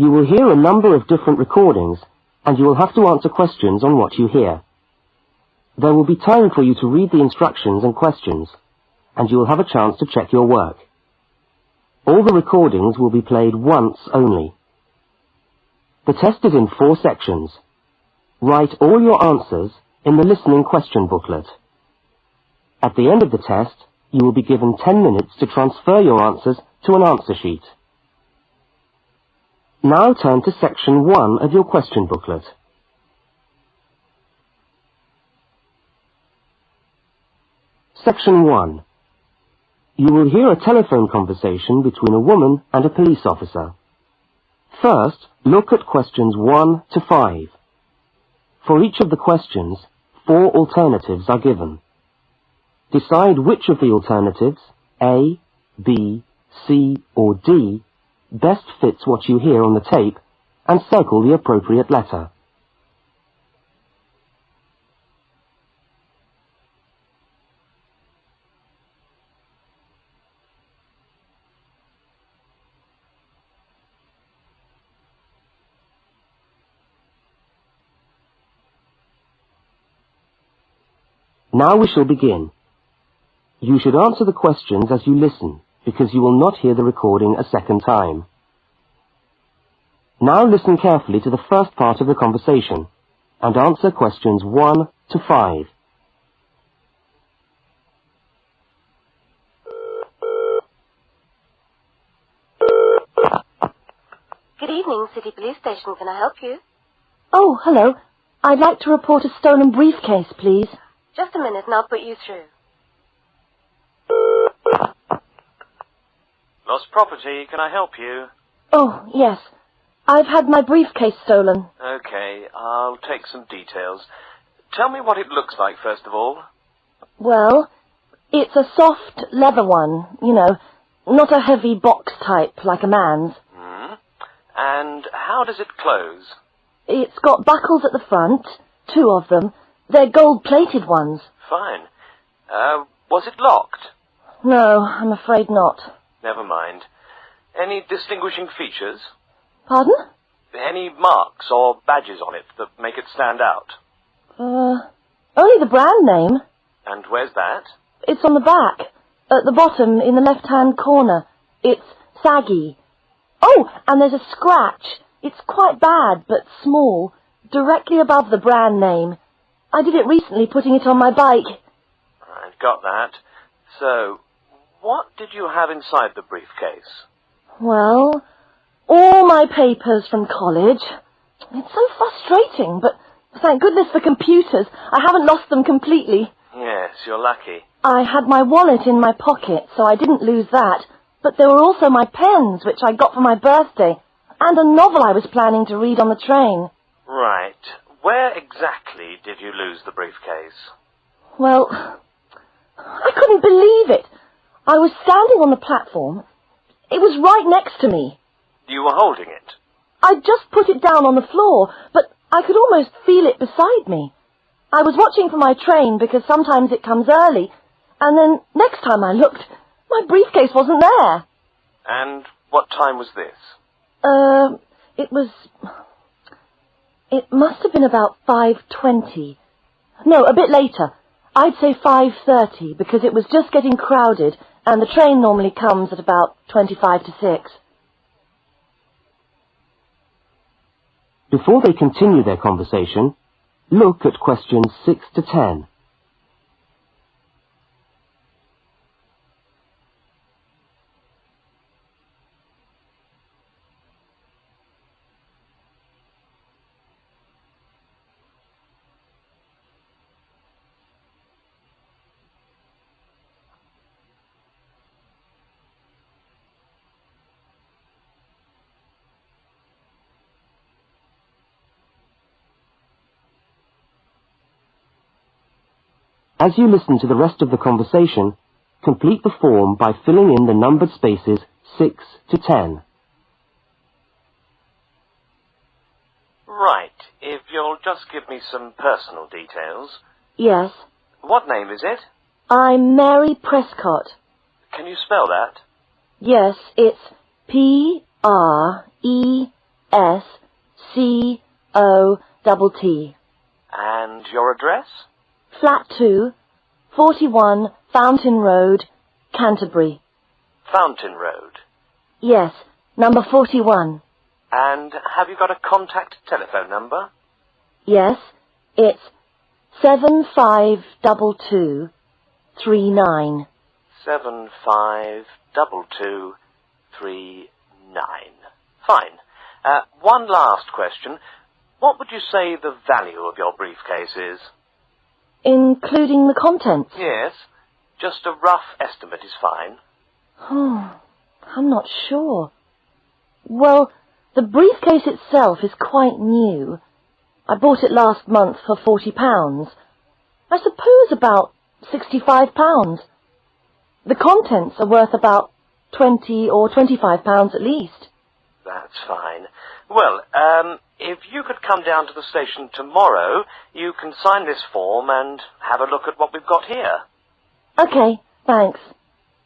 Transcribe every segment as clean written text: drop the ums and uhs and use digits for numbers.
You will hear a number of different recordings, and you will have to answer questions on what you hear. There will be time for you to read the instructions and questions, and you will have a chance to check your work. All the recordings will be played once only. The test is in 4 sections. Write all your answers in the listening question booklet. At the end of the test, you will be given 10 minutes to transfer your answers to an answer sheet. Now turn to section 1 of your question booklet. Section 1. You will hear a telephone conversation between a woman and a police officer. First, look at questions 1 to 5. For each of the questions, 4 alternatives are given. Decide which of the alternatives, A, B, C, or D, best fits what you hear on the tape, and circle the appropriate letter. Now we shall begin. You should answer the questions as you listen, because you will not hear the recording a second time. Now listen carefully to the first part of the conversation, and answer questions 1 to 5. Good evening, City Police Station. Can I help you? Oh, hello. I'd like to report a stolen briefcase, please. Just a minute and I'll put you through. Lost property, can I help you? Oh, yes. I've had my briefcase stolen. Okay, I'll take some details. Tell me what it looks like, first of all. Well, it's a soft leather one, you know, not a heavy box type like a man's. And how does it close? It's got buckles at the front, 2 of them. They're gold-plated ones. Fine. Was it locked? No, I'm afraid not. Never mind. Any distinguishing features? Pardon? Any marks or badges on it that make it stand out? Only the brand name. And where's that? It's on the back, at the bottom in the left-hand corner. It's saggy. Oh, and there's a scratch. It's quite bad, but small, directly above the brand name. I did it recently, putting it on my bike. Right, got that. So, what did you have inside the briefcase? Well, all my papers from college. It's so frustrating, but thank goodness for computers. I haven't lost them completely. Yes, you're lucky. I had my wallet in my pocket, so I didn't lose that. But there were also my pens, which I got for my birthday, and a novel I was planning to read on the train. Right. Where exactly did you lose the briefcase? Well, I couldn't believe it. I was standing on the platform. It was right next to me. You were holding it? I'd just put it down on the floor, but I could almost feel it beside me. I was watching for my train because sometimes it comes early, and then next time I looked, my briefcase wasn't there. And what time was this? It must have been about 5:20. No, a bit later. I'd say 5:30, because it was just getting crowded, and the train normally comes at about 25 to 6. Before they continue their conversation, look at questions 6 to 10. As you listen to the rest of the conversation, complete the form by filling in the numbered spaces 6 to 10. Right. If you'll just give me some personal details. Yes. What name is it? I'm Mary Prescott. Can you spell that? Yes, it's Prescott. S-C-O-T-T. And your address? Flat 2, 41 Fountain Road, Canterbury. Fountain Road. Yes, number 41. And have you got a contact telephone number? Yes, it's 752239. 752239. Fine. One last question. What would you say the value of your briefcase is? Including the contents? Yes. Just a rough estimate is fine. Oh, I'm not sure. Well, the briefcase itself is quite new. I bought it last month for £40. I suppose about £65. The contents are worth about £20 or £25 at least. That's fine. Well, if you could come down to the station tomorrow, you can sign this form and have a look at what we've got here. Okay, thanks.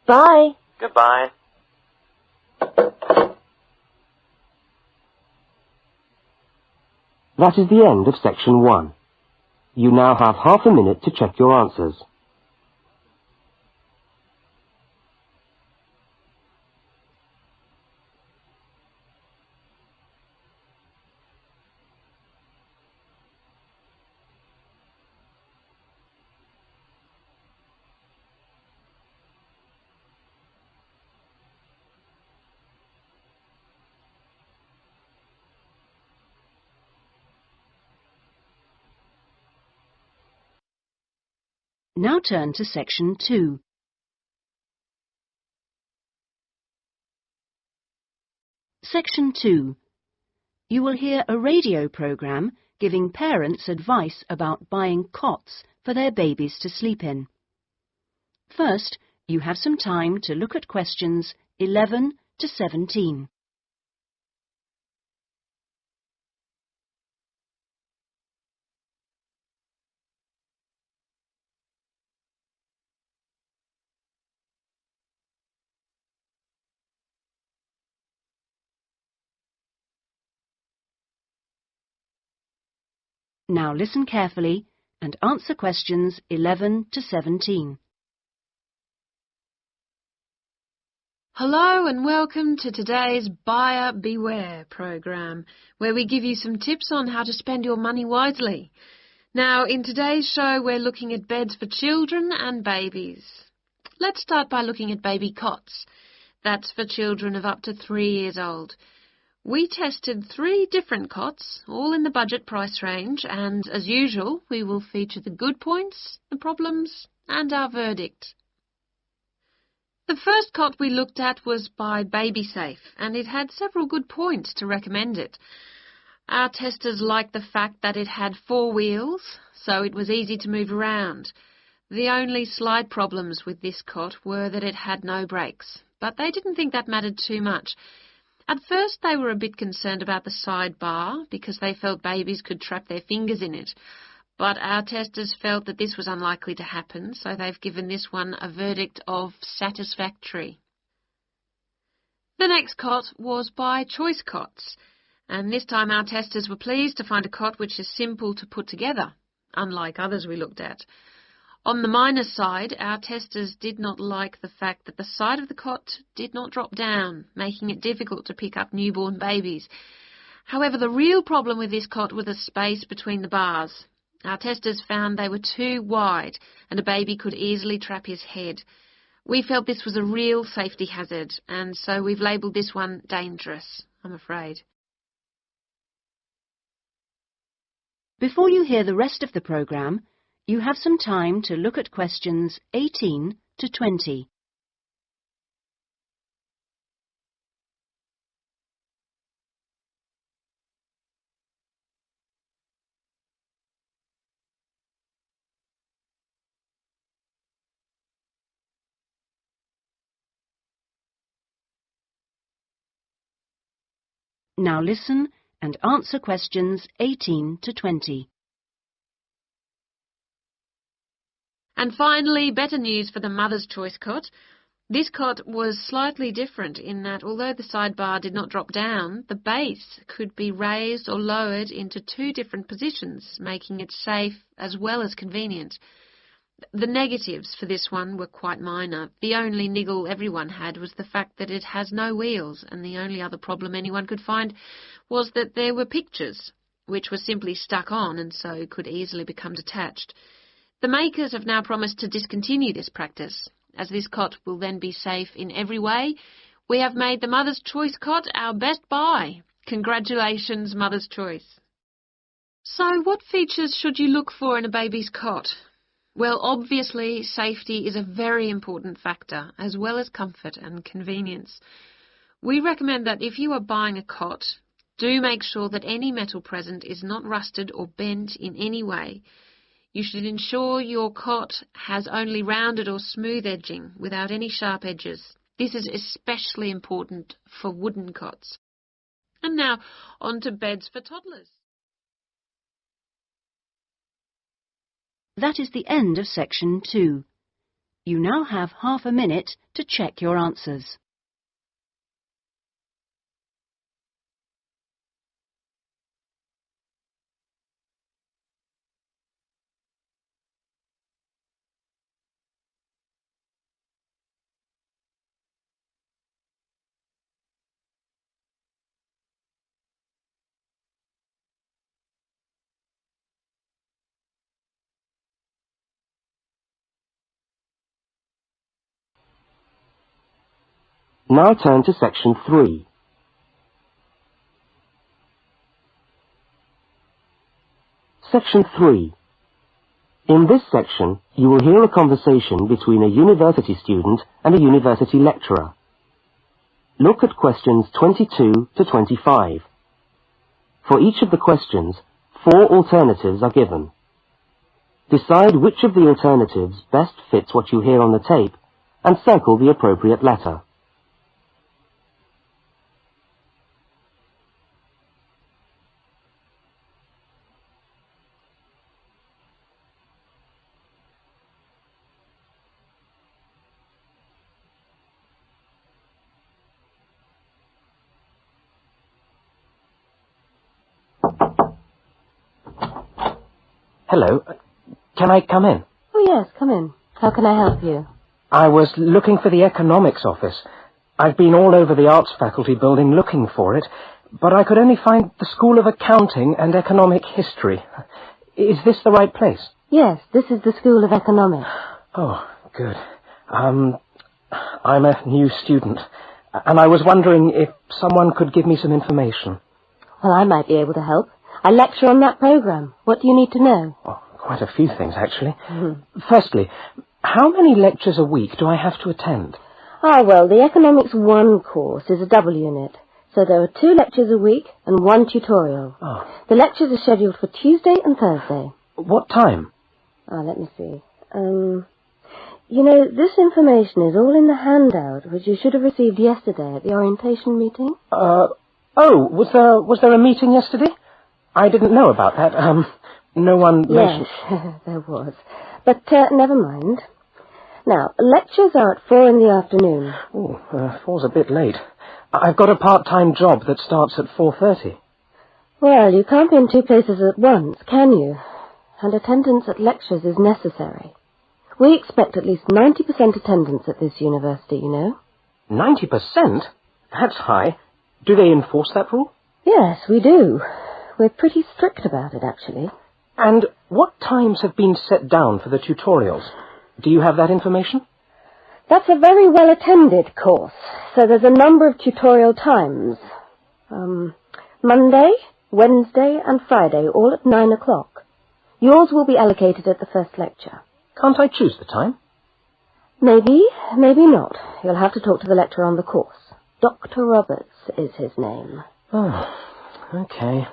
Bye. Goodbye. That is the end of section 1. You now have half a minute to check your answers. Now turn to section 2. Section 2. You will hear a radio programme giving parents advice about buying cots for their babies to sleep in. First, you have some time to look at questions 11 to 17. Now listen carefully and answer questions 11 to 17. Hello and welcome to today's Buyer Beware program, where we give you some tips on how to spend your money wisely. Now, in today's show, we're looking at beds for children and babies. Let's start by looking at baby cots. That's for children of up to 3 years old. We tested 3 different cots, all in the budget price range, and as usual, we will feature the good points, the problems, and our verdict. The first cot we looked at was by BabySafe, and it had several good points to recommend it. Our testers liked the fact that it had 4 wheels, so it was easy to move around. The only slight problems with this cot were that it had no brakes, but they didn't think that mattered too much. At first they were a bit concerned about the side bar because they felt babies could trap their fingers in it. But our testers felt that this was unlikely to happen, so they've given this one a verdict of satisfactory. The next cot was by Choice Cots, and this time our testers were pleased to find a cot which is simple to put together, unlike others we looked at. On the minus side, our testers did not like the fact that the side of the cot did not drop down, making it difficult to pick up newborn babies. However, the real problem with this cot was the space between the bars. Our testers found they were too wide and a baby could easily trap his head. We felt this was a real safety hazard, and so we've labelled this one dangerous, I'm afraid. Before you hear the rest of the programme, you have some time to look at questions 18 to 20. Now listen and answer questions 18 to 20. And finally, better news for the Mother's Choice cot. This cot was slightly different in that although the sidebar did not drop down, the base could be raised or lowered into two different positions, making it safe as well as convenient. The negatives for this one were quite minor. The only niggle everyone had was the fact that it has no wheels, and the only other problem anyone could find was that there were pictures, which were simply stuck on and so could easily become detached. The makers have now promised to discontinue this practice. As this cot will then be safe in every way, we have made the Mother's Choice cot our best buy. Congratulations, Mother's Choice. So what features should you look for in a baby's cot? Well, obviously, safety is a very important factor, as well as comfort and convenience. We recommend that if you are buying a cot, do make sure that any metal present is not rusted or bent in any way. You should ensure your cot has only rounded or smooth edging without any sharp edges. This is especially important for wooden cots. And now, on to beds for toddlers. That is the end of section 2. You now have half a minute to check your answers. Now turn to section 3. Section 3. In this section, you will hear a conversation between a university student and a university lecturer. Look at questions 22 to 25. For each of the questions, 4 alternatives are given. Decide which of the alternatives best fits what you hear on the tape and circle the appropriate letter. Hello. Can I come in? Oh, yes, come in. How can I help you? I was looking for the economics office. I've been all over the arts faculty building looking for it, but I could only find the School of Accounting and Economic History. Is this the right place? Yes, this is the School of Economics. Oh, good. I'm a new student, and I was wondering if someone could give me some information. Well, I might be able to help. I lecture on that program. What do you need to know? Oh, quite a few things, actually. Firstly, how many lectures a week do I have to attend? Well, the Economics 1 course is a double unit. So there are 2 lectures a week and 1 tutorial. Oh. The lectures are scheduled for Tuesday and Thursday. What time? Let me see. You know, this information is all in the handout, which you should have received yesterday at the orientation meeting. Was there a meeting yesterday? I didn't know about that. No one mentioned... Yes, there was. But never mind. Now, lectures are at 4 in the afternoon. Oh, 4's a bit late. I've got a part-time job that starts at 4:30. Well, you can't be in 2 places at once, can you? And attendance at lectures is necessary. We expect at least 90% attendance at this university, you know. 90%? That's high. Do they enforce that rule? Yes, we do. We're pretty strict about it, actually. And what times have been set down for the tutorials? Do you have that information? That's a very well-attended course, so there's a number of tutorial times. Monday, Wednesday, and Friday, all at 9 o'clock. Yours will be allocated at the first lecture. Can't I choose the time? Maybe, maybe not. You'll have to talk to the lecturer on the course. Dr. Roberts is his name. Oh, okay.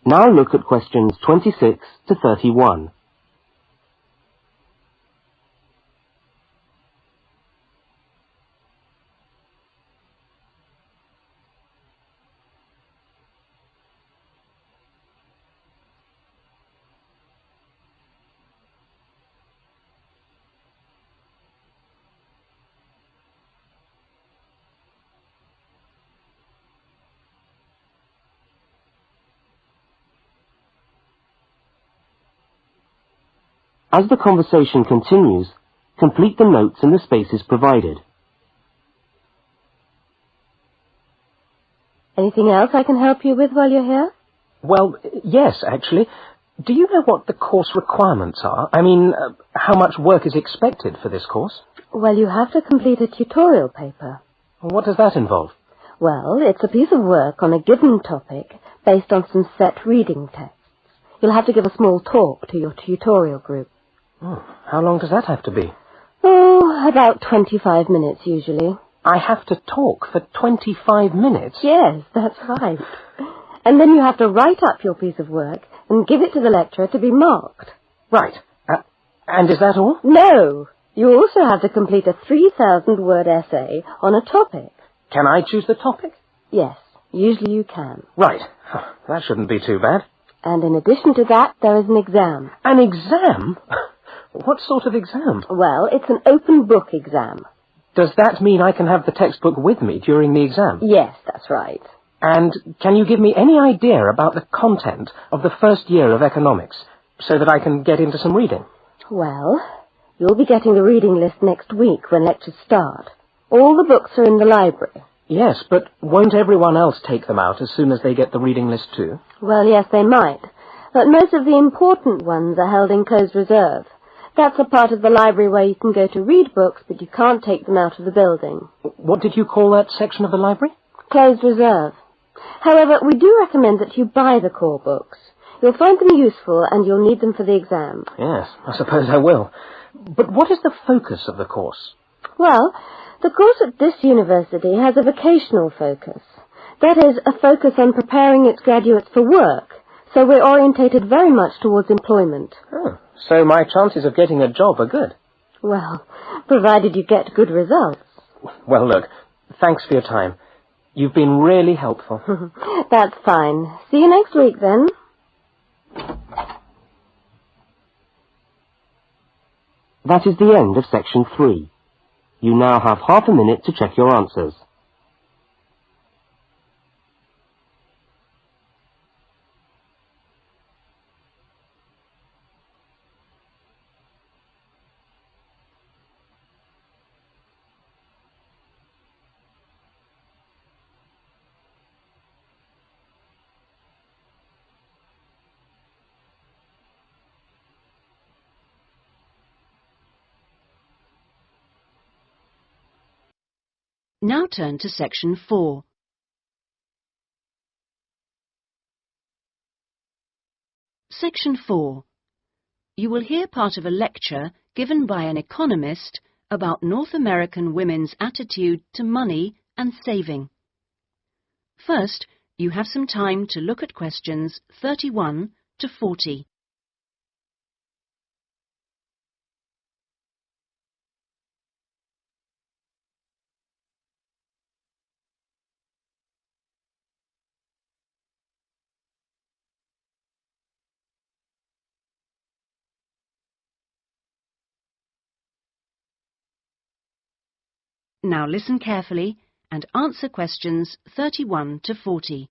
Now look at questions 26 to 31. As the conversation continues, complete the notes in the spaces provided. Anything else I can help you with while you're here? Well, yes, actually. Do you know what the course requirements are? I mean, how much work is expected for this course? Well, you have to complete a tutorial paper. What does that involve? Well, it's a piece of work on a given topic based on some set reading texts. You'll have to give a small talk to your tutorial group. Oh, how long does that have to be? Oh, about 25 minutes usually. I have to talk for 25 minutes? Yes, that's right. And then you have to write up your piece of work and give it to the lecturer to be marked. Right. And is that all? No. You also have to complete a 3,000-word essay on a topic. Can I choose the topic? Yes, usually you can. Right. That shouldn't be too bad. And in addition to that, there is an exam. An exam? What sort of exam? Well, it's an open book exam. Does that mean I can have the textbook with me during the exam? Yes, that's right. And can you give me any idea about the content of the first year of economics, so that I can get into some reading? Well, you'll be getting the reading list next week when lectures start. All the books are in the library. Yes, but won't everyone else take them out as soon as they get the reading list too? Well, yes, they might. But most of the important ones are held in closed reserve. That's a part of the library where you can go to read books, but you can't take them out of the building. What did you call that section of the library? Closed reserve. However, we do recommend that you buy the core books. You'll find them useful and you'll need them for the exam. Yes, I suppose I will. But what is the focus of the course? Well, the course at this university has a vocational focus. That is, a focus on preparing its graduates for work. So we're orientated very much towards employment. Oh, so my chances of getting a job are good? Well, provided you get good results. Well, look, thanks for your time. You've been really helpful. That's fine. See you next week, then. That is the end of section 3. You now have half a minute to check your answers. Now turn to section 4. Section 4. You will hear part of a lecture given by an economist about North American women's attitude to money and saving. First, you have some time to look at questions 31 to 40. Now listen carefully and answer questions 31 to 40.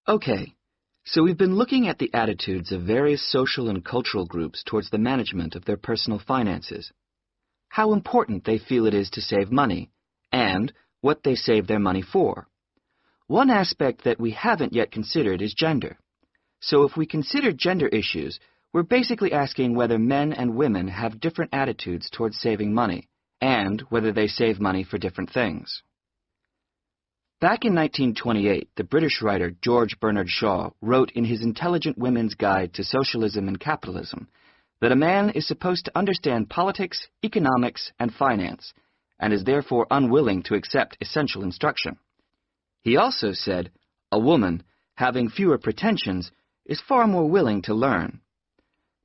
Okay, so we've been looking at the attitudes of various social and cultural groups towards the management of their personal finances, how important they feel it is to save money, and what they save their money for. One aspect that we haven't yet considered is gender. So if we consider gender issues, we're basically asking whether men and women have different attitudes towards saving money, and whether they save money for different things. Back in 1928, the British writer George Bernard Shaw wrote in his Intelligent Women's Guide to Socialism and Capitalism that a man is supposed to understand politics, economics, and finance, and is therefore unwilling to accept essential instruction. He also said, a woman, having fewer pretensions, is far more willing to learn.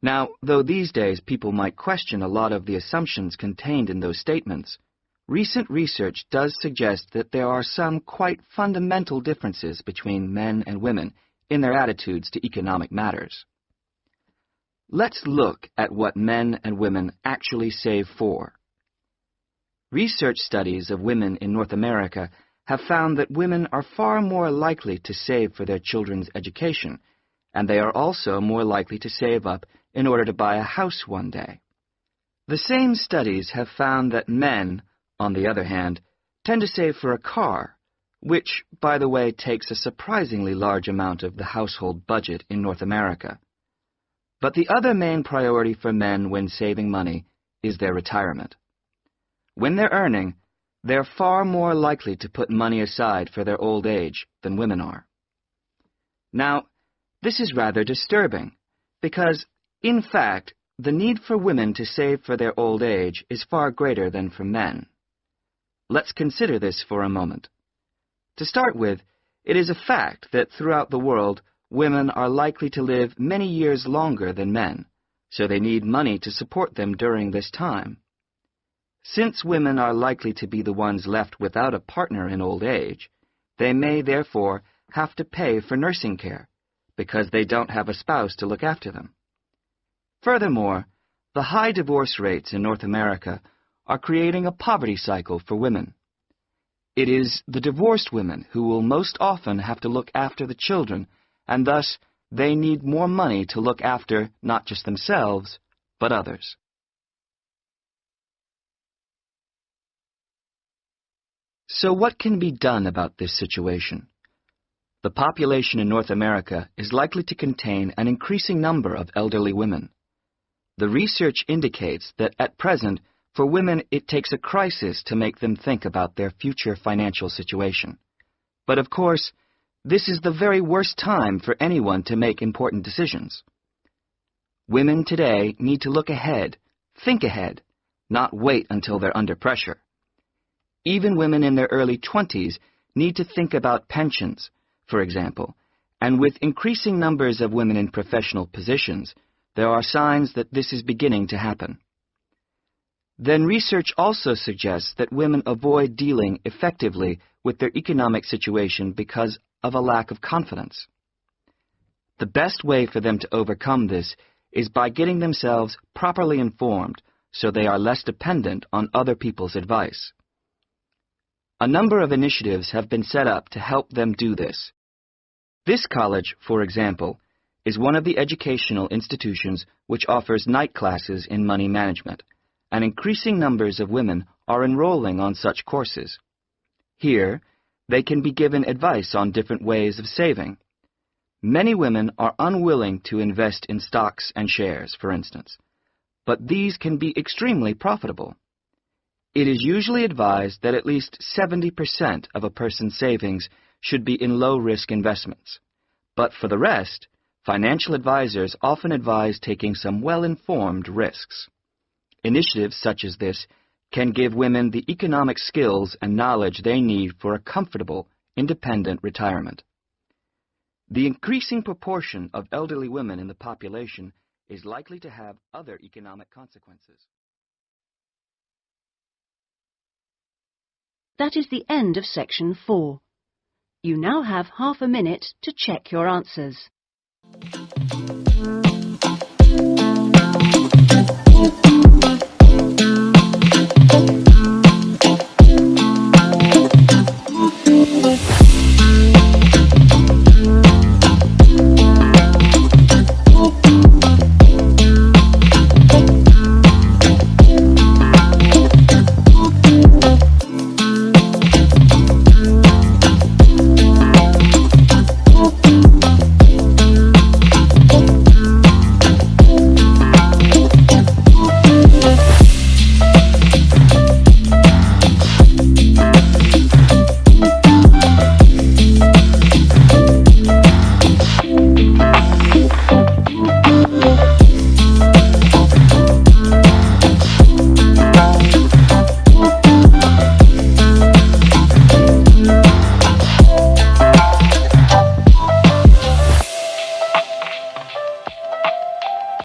Now, though these days people might question a lot of the assumptions contained in those statements, recent research does suggest that there are some quite fundamental differences between men and women in their attitudes to economic matters. Let's look at what men and women actually save for. Research studies of women in North America have found that women are far more likely to save for their children's education, and they are also more likely to save up in order to buy a house one day. The same studies have found that men, on the other hand, tend to save for a car, which, by the way, takes a surprisingly large amount of the household budget in North America. But the other main priority for men when saving money is their retirement. When they're earning, they're far more likely to put money aside for their old age than women are. Now, this is rather disturbing, because, in fact, the need for women to save for their old age is far greater than for men. Let's consider this for a moment. To start with, it is a fact that throughout the world, women are likely to live many years longer than men, so they need money to support them during this time. Since women are likely to be the ones left without a partner in old age, they may therefore have to pay for nursing care, because they don't have a spouse to look after them. Furthermore, the high divorce rates in North America are creating a poverty cycle for women. It is the divorced women who will most often have to look after the children, and thus they need more money to look after not just themselves, but others. So what can be done about this situation? The population in North America is likely to contain an increasing number of elderly women. The research indicates that at present, for women, it takes a crisis to make them think about their future financial situation. But of course, this is the very worst time for anyone to make important decisions. Women today need to look ahead, think ahead, not wait until they're under pressure. Even women in their early 20s need to think about pensions, for example, and with increasing numbers of women in professional positions, there are signs that this is beginning to happen. Then research also suggests that women avoid dealing effectively with their economic situation because of a lack of confidence. The best way for them to overcome this is by getting themselves properly informed so they are less dependent on other people's advice. A number of initiatives have been set up to help them do this. This college, for example, is one of the educational institutions which offers night classes in money management, and increasing numbers of women are enrolling on such courses. Here, they can be given advice on different ways of saving. Many women are unwilling to invest in stocks and shares, for instance, but these can be extremely profitable. It is usually advised that at least 70% of a person's savings should be in low-risk investments. But for the rest, financial advisors often advise taking some well-informed risks. Initiatives such as this can give women the economic skills and knowledge they need for a comfortable, independent retirement. The increasing proportion of elderly women in the population is likely to have other economic consequences. That is the end of section 4. You now have half a minute to check your answers.